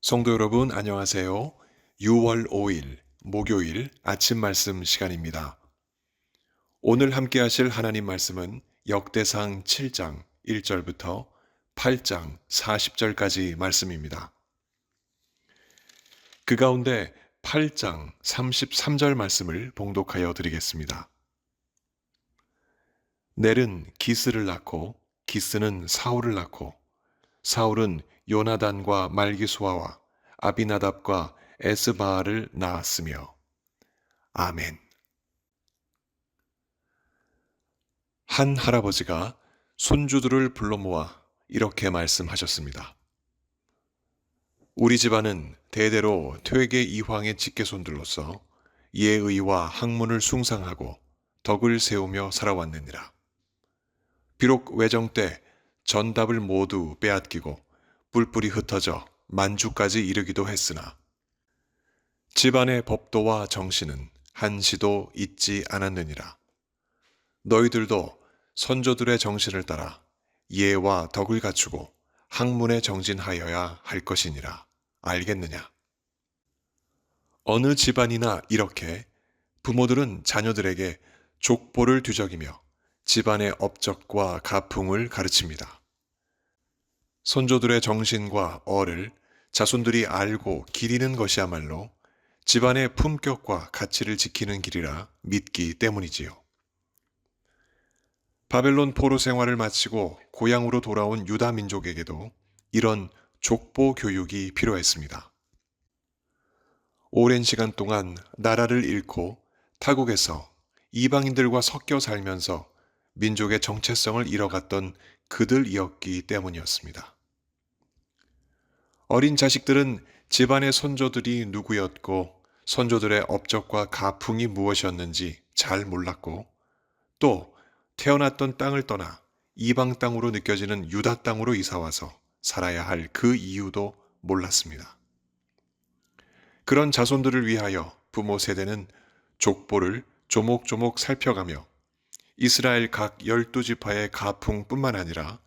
성도 여러분, 안녕하세요. 6월 5일, 목요일 아침 말씀 시간입니다. 오늘 함께 하실 하나님 말씀은 역대상 7장 1절부터 8장 40절까지 말씀입니다. 그 가운데 8장 33절 말씀을 봉독하여 드리겠습니다. 넬은 기스를 낳고 기스는 사울을 낳고 사울은 요나단과 말기수아와 아비나답과 에스바알을 낳았으며 아멘. 한 할아버지가 손주들을 불러 모아 이렇게 말씀하셨습니다. 우리 집안은 대대로 퇴계 이황의 직계손들로서 예의와 학문을 숭상하고 덕을 세우며 살아왔느니라. 비록 외정 때 전답을 모두 빼앗기고 뿔뿔이 흩어져 만주까지 이르기도 했으나 집안의 법도와 정신은 한시도 잊지 않았느니라. 너희들도 선조들의 정신을 따라 예와 덕을 갖추고 학문에 정진하여야 할 것이니라. 알겠느냐? 어느 집안이나 이렇게 부모들은 자녀들에게 족보를 뒤적이며 집안의 업적과 가풍을 가르칩니다. 선조들의 정신과 어를 자손들이 알고 기리는 것이야말로 집안의 품격과 가치를 지키는 길이라 믿기 때문이지요. 바벨론 포로 생활을 마치고 고향으로 돌아온 유다 민족에게도 이런 족보 교육이 필요했습니다. 오랜 시간 동안 나라를 잃고 타국에서 이방인들과 섞여 살면서 민족의 정체성을 잃어갔던 그들이었기 때문이었습니다. 어린 자식들은 집안의 선조들이 누구였고 선조들의 업적과 가풍이 무엇이었는지 잘 몰랐고 또 태어났던 땅을 떠나 이방 땅으로 느껴지는 유다 땅으로 이사와서 살아야 할 그 이유도 몰랐습니다. 그런 자손들을 위하여 부모 세대는 족보를 조목조목 살펴가며 이스라엘 각 12지파의 가풍뿐만 아니라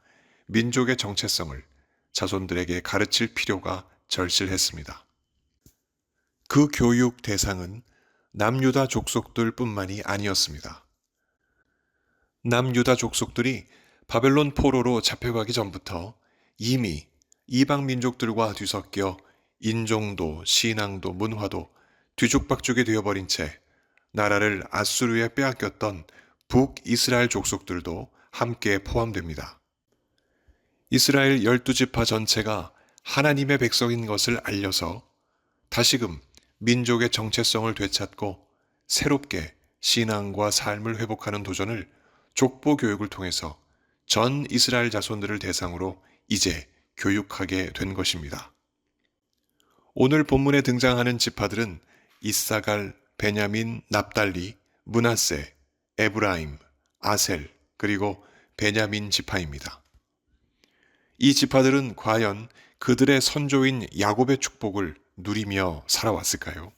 민족의 정체성을 자손들에게 가르칠 필요가 절실했습니다. 그 교육 대상은 남유다 족속들 뿐만이 아니었습니다. 남유다 족속들이 바벨론 포로로 잡혀가기 전부터 이미 이방 민족들과 뒤섞여 인종도 신앙도 문화도 뒤죽박죽이 되어버린 채 나라를 아수르에 빼앗겼던 북이스라엘 족속들도 함께 포함됩니다. 이스라엘 12지파 전체가 하나님의 백성인 것을 알려서 다시금 민족의 정체성을 되찾고 새롭게 신앙과 삶을 회복하는 도전을 족보 교육을 통해서 전 이스라엘 자손들을 대상으로 이제 교육하게 된 것입니다. 오늘 본문에 등장하는 지파들은 이사갈, 베냐민, 납달리, 므낫세, 에브라임, 아셀, 그리고 베냐민 지파입니다. 이 지파들은 과연 그들의 선조인 야곱의 축복을 누리며 살아왔을까요?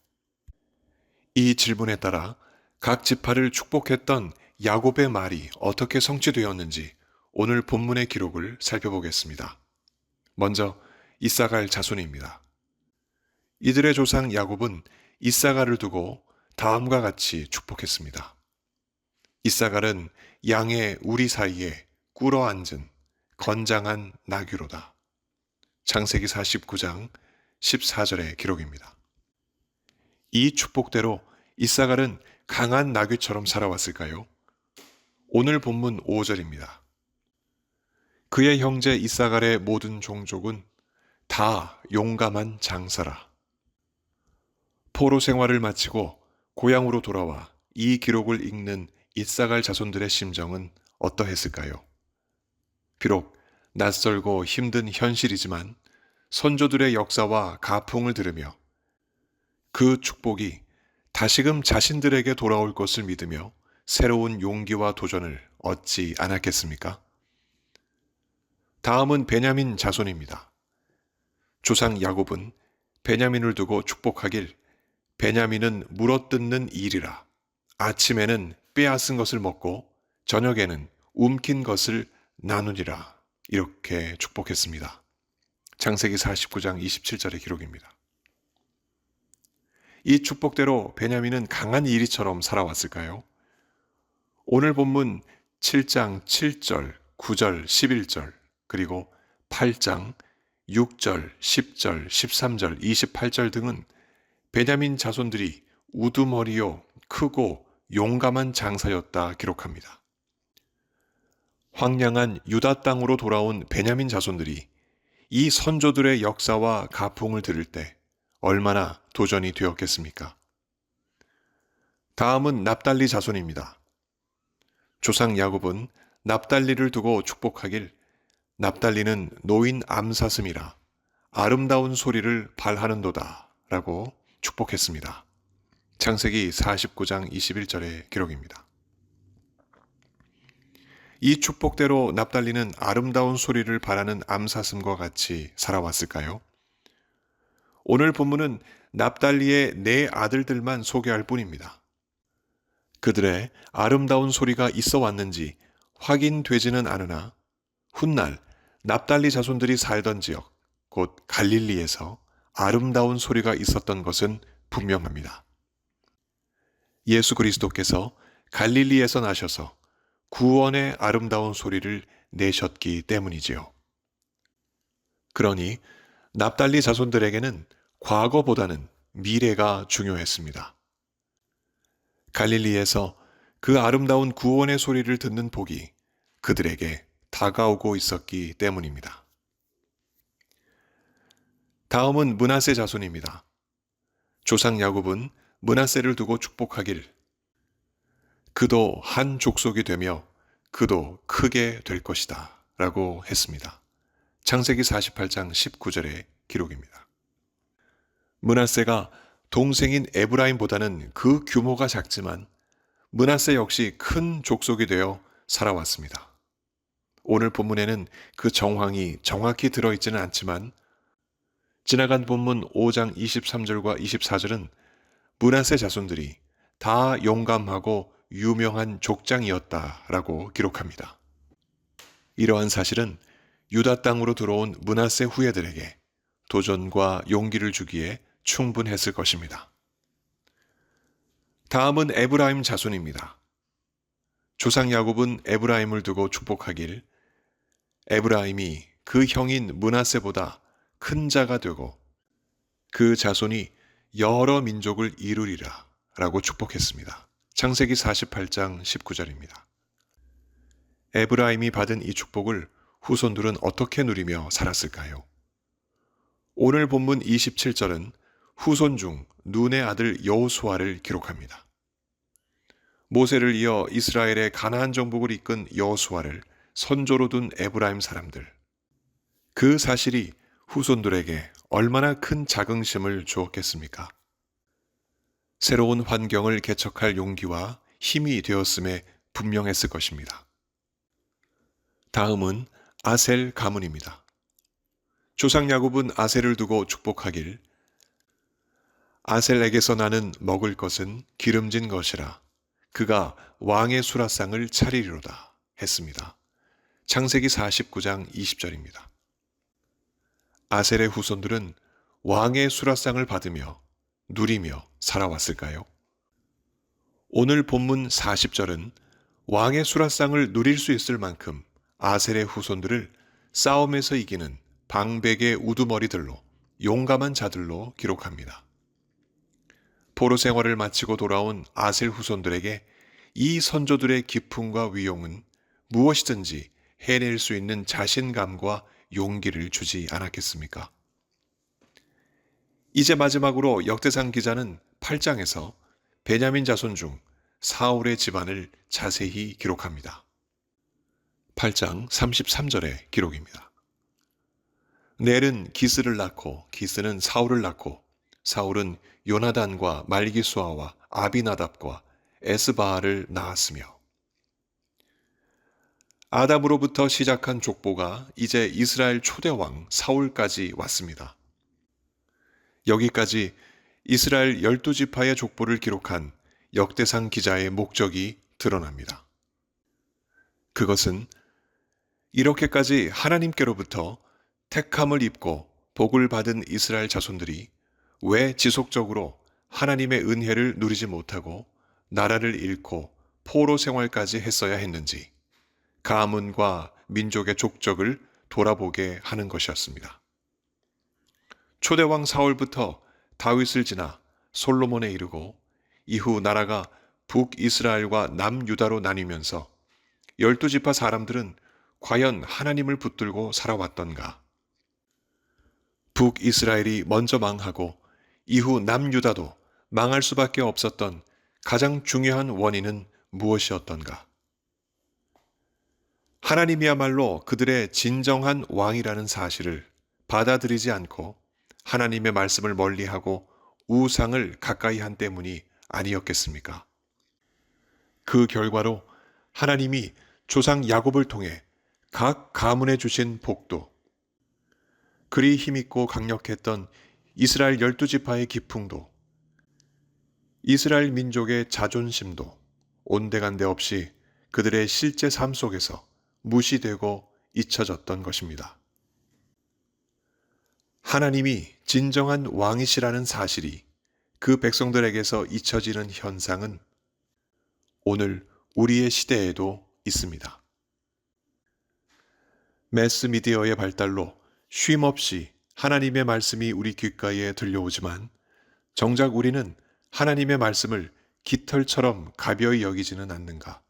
이 질문에 따라 각 지파를 축복했던 야곱의 말이 어떻게 성취되었는지 오늘 본문의 기록을 살펴보겠습니다. 먼저 이사갈 자손입니다. 이들의 조상 야곱은 이사갈을 두고 다음과 같이 축복했습니다. 이사갈은 양의 우리 사이에 꿇어 앉은 건장한 나귀로다. 창세기 49장 14절의 기록입니다. 이 축복대로 이사갈은 강한 나귀처럼 살아왔을까요? 오늘 본문 5절입니다. 그의 형제 이사갈의 모든 종족은 다 용감한 장사라. 포로 생활을 마치고 고향으로 돌아와 이 기록을 읽는 이사갈 자손들의 심정은 어떠했을까요? 비록 낯설고 힘든 현실이지만 선조들의 역사와 가풍을 들으며 그 축복이 다시금 자신들에게 돌아올 것을 믿으며 새로운 용기와 도전을 얻지 않았겠습니까? 다음은 베냐민 자손입니다. 조상 야곱은 베냐민을 두고 축복하길 베냐민은 물어뜯는 일이라. 아침에는 빼앗은 것을 먹고 저녁에는 움킨 것을 나누니라. 이렇게 축복했습니다. 창세기 49장 27절의 기록입니다. 이 축복대로 베냐민은 강한 이리처럼 살아왔을까요? 오늘 본문 7장 7절, 9절, 11절, 그리고 8장 6절, 10절, 13절, 28절 등은 베냐민 자손들이 우두머리요 크고 용감한 장사였다 기록합니다. 황량한 유다 땅으로 돌아온 베냐민 자손들이 이 선조들의 역사와 가풍을 들을 때 얼마나 도전이 되었겠습니까? 다음은 납달리 자손입니다. 조상 야곱은 납달리를 두고 축복하길 납달리는 노인 암사슴이라 아름다운 소리를 발하는도다 라고 축복했습니다. 창세기 49장 21절의 기록입니다. 이 축복대로 납달리는 아름다운 소리를 발하는 암사슴과 같이 살아왔을까요? 오늘 본문은 납달리의 네 아들들만 소개할 뿐입니다. 그들의 아름다운 소리가 있어 왔는지 확인되지는 않으나 훗날 납달리 자손들이 살던 지역, 곧 갈릴리에서 아름다운 소리가 있었던 것은 분명합니다. 예수 그리스도께서 갈릴리에서 나셔서 구원의 아름다운 소리를 내셨기 때문이지요. 그러니 납달리 자손들에게는 과거보다는 미래가 중요했습니다. 갈릴리에서 그 아름다운 구원의 소리를 듣는 복이 그들에게 다가오고 있었기 때문입니다. 다음은 므낫세 자손입니다. 조상 야곱은 므낫세를 두고 축복하길 그도 한 족속이 되며 그도 크게 될 것이다 라고 했습니다. 창세기 48장 19절의 기록입니다. 므낫세가 동생인 에브라임보다는 그 규모가 작지만 므낫세 역시 큰 족속이 되어 살아왔습니다. 오늘 본문에는 그 정황이 정확히 들어있지는 않지만 지나간 본문 5장 23절과 24절은 므낫세 자손들이 다 용감하고 유명한 족장이었다라고 기록합니다. 이러한 사실은 유다 땅으로 들어온 므낫세 후예들에게 도전과 용기를 주기에 충분했을 것입니다. 다음은 에브라임 자손입니다. 조상 야곱은 에브라임을 두고 축복하길 에브라임이 그 형인 므낫세보다 큰 자가 되고 그 자손이 여러 민족을 이루리라 라고 축복했습니다. 창세기 48장 19절입니다. 에브라임이 받은 이 축복을 후손들은 어떻게 누리며 살았을까요? 오늘 본문 27절은 후손 중 눈의 아들 여호수아를 기록합니다. 모세를 이어 이스라엘의 가나안 정복을 이끈 여호수아를 선조로 둔 에브라임 사람들. 그 사실이 후손들에게 얼마나 큰 자긍심을 주었겠습니까? 새로운 환경을 개척할 용기와 힘이 되었음에 분명했을 것입니다. 다음은 아셀 가문입니다. 조상 야곱은 아셀을 두고 축복하길 아셀에게서 나는 먹을 것은 기름진 것이라 그가 왕의 수라상을 차리리로다 했습니다. 창세기 49장 20절입니다. 아셀의 후손들은 왕의 수라상을 받으며 누리며 살아왔을까요? 오늘 본문 40절은 왕의 수라상을 누릴 수 있을 만큼 아셀의 후손들을 싸움에서 이기는 방백의 우두머리들로 용감한 자들로 기록합니다. 포로 생활을 마치고 돌아온 아셀 후손들에게 이 선조들의 기품과 위용은 무엇이든지 해낼 수 있는 자신감과 용기를 주지 않았겠습니까? 이제 마지막으로 역대상 기자는 8장에서 베냐민 자손 중 사울의 집안을 자세히 기록합니다. 8장 33절의 기록입니다. 넬은 기스를 낳고 기스는 사울을 낳고 사울은 요나단과 말기수아와 아비나답과 에스바알을 낳았으며 아담으로부터 시작한 족보가 이제 이스라엘 초대왕 사울까지 왔습니다. 여기까지 이스라엘 12지파의 족보를 기록한 역대상 기자의 목적이 드러납니다. 그것은 이렇게까지 하나님께로부터 택함을 입고 복을 받은 이스라엘 자손들이 왜 지속적으로 하나님의 은혜를 누리지 못하고 나라를 잃고 포로 생활까지 했어야 했는지 가문과 민족의 족적을 돌아보게 하는 것이었습니다. 초대왕 사울부터 다윗을 지나 솔로몬에 이르고 이후 나라가 북이스라엘과 남유다로 나뉘면서 12지파 사람들은 과연 하나님을 붙들고 살아왔던가? 북이스라엘이 먼저 망하고 이후 남유다도 망할 수밖에 없었던 가장 중요한 원인은 무엇이었던가? 하나님이야말로 그들의 진정한 왕이라는 사실을 받아들이지 않고 하나님의 말씀을 멀리하고 우상을 가까이 한 때문이 아니었겠습니까? 그 결과로 하나님이 조상 야곱을 통해 각 가문에 주신 복도, 그리 힘있고 강력했던 이스라엘 12지파의 기풍도, 이스라엘 민족의 자존심도 온데간데 없이 그들의 실제 삶 속에서 무시되고 잊혀졌던 것입니다. 하나님이 진정한 왕이시라는 사실이 그 백성들에게서 잊혀지는 현상은 오늘 우리의 시대에도 있습니다. 매스미디어의 발달로 쉼없이 하나님의 말씀이 우리 귓가에 들려오지만 정작 우리는 하나님의 말씀을 깃털처럼 가벼이 여기지는 않는가?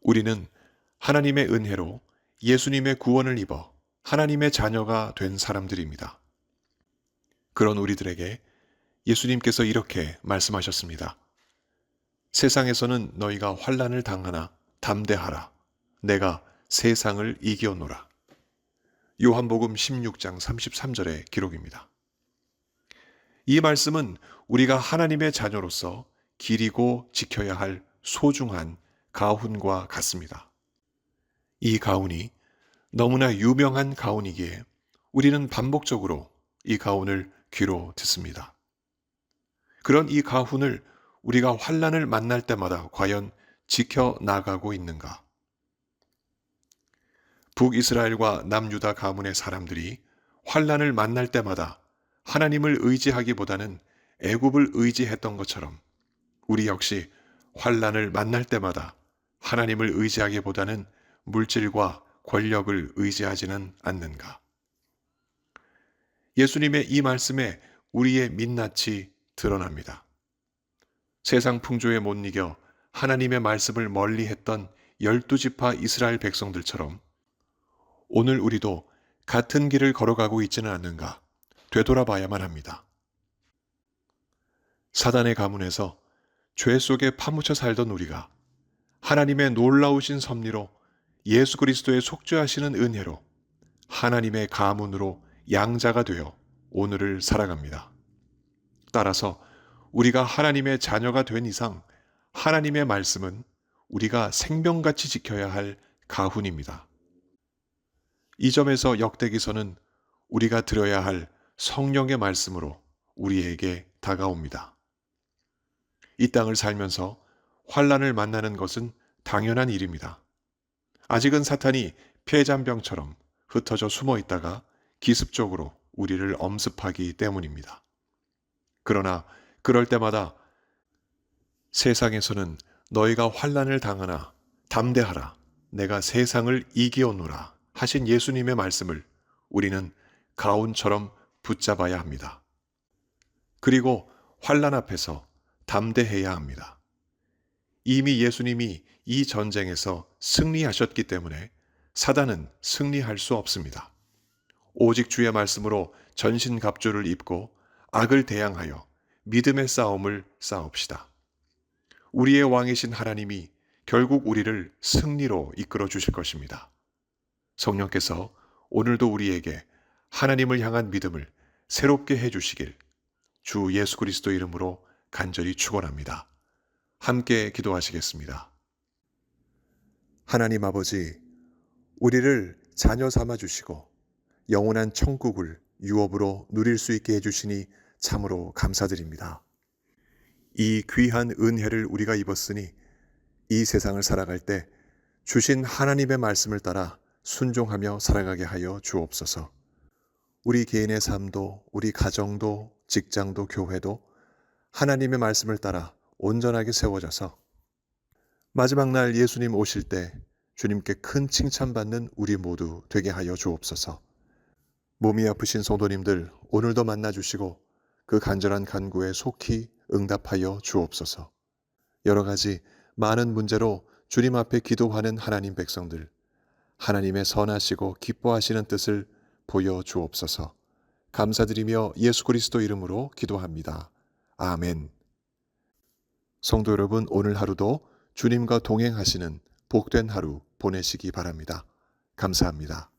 우리는 하나님의 은혜로 예수님의 구원을 입어 하나님의 자녀가 된 사람들입니다. 그런 우리들에게 예수님께서 이렇게 말씀하셨습니다. 세상에서는 너희가 환난을 당하나 담대하라. 내가 세상을 이겨노라. 요한복음 16장 33절의 기록입니다. 이 말씀은 우리가 하나님의 자녀로서 기리고 지켜야 할 소중한 가훈과 같습니다. 이 가훈이 너무나 유명한 가훈이기에 우리는 반복적으로 이 가훈을 귀로 듣습니다. 그런 이 가훈을 우리가 환난을 만날 때마다 과연 지켜나가고 있는가? 북이스라엘과 남유다 가문의 사람들이 환난을 만날 때마다 하나님을 의지하기보다는 애굽을 의지했던 것처럼 우리 역시 환난을 만날 때마다 하나님을 의지하기보다는 물질과 권력을 의지하지는 않는가? 예수님의 이 말씀에 우리의 민낯이 드러납니다. 세상 풍조에 못 이겨 하나님의 말씀을 멀리했던 12지파 이스라엘 백성들처럼 오늘 우리도 같은 길을 걸어가고 있지는 않는가 되돌아봐야만 합니다. 사단의 가문에서 죄 속에 파묻혀 살던 우리가 하나님의 놀라우신 섭리로 예수 그리스도의 속죄하시는 은혜로 하나님의 가문으로 양자가 되어 오늘을 살아갑니다. 따라서 우리가 하나님의 자녀가 된 이상 하나님의 말씀은 우리가 생명같이 지켜야 할 가훈입니다. 이 점에서 역대기서는 우리가 들어야 할 성령의 말씀으로 우리에게 다가옵니다. 이 땅을 살면서 환난을 만나는 것은 당연한 일입니다. 아직은 사탄이 폐잔병처럼 흩어져 숨어 있다가 기습적으로 우리를 엄습하기 때문입니다. 그러나 그럴 때마다 세상에서는 너희가 환난을 당하나 담대하라. 내가 세상을 이기었노라 하신 예수님의 말씀을 우리는 가훈처럼 붙잡아야 합니다. 그리고 환난 앞에서 담대해야 합니다. 이미 예수님이 이 전쟁에서 승리하셨기 때문에 사단은 승리할 수 없습니다. 오직 주의 말씀으로 전신갑주를 입고 악을 대항하여 믿음의 싸움을 싸웁시다. 우리의 왕이신 하나님이 결국 우리를 승리로 이끌어 주실 것입니다. 성령께서 오늘도 우리에게 하나님을 향한 믿음을 새롭게 해주시길 주 예수 그리스도 이름으로 간절히 축원합니다. 함께 기도하시겠습니다. 하나님 아버지, 우리를 자녀 삼아 주시고 영원한 천국을 유업으로 누릴 수 있게 해주시니 참으로 감사드립니다. 이 귀한 은혜를 우리가 입었으니 이 세상을 살아갈 때 주신 하나님의 말씀을 따라 순종하며 살아가게 하여 주옵소서. 우리 개인의 삶도, 우리 가정도, 직장도, 교회도 하나님의 말씀을 따라 온전하게 세워져서 마지막 날 예수님 오실 때 주님께 큰 칭찬받는 우리 모두 되게 하여 주옵소서. 몸이 아프신 성도님들 오늘도 만나주시고 그 간절한 간구에 속히 응답하여 주옵소서. 여러 가지 많은 문제로 주님 앞에 기도하는 하나님 백성들, 하나님의 선하시고 기뻐하시는 뜻을 보여 주옵소서. 감사드리며 예수 그리스도 이름으로 기도합니다. 아멘. 성도 여러분, 오늘 하루도 주님과 동행하시는 복된 하루 보내시기 바랍니다. 감사합니다.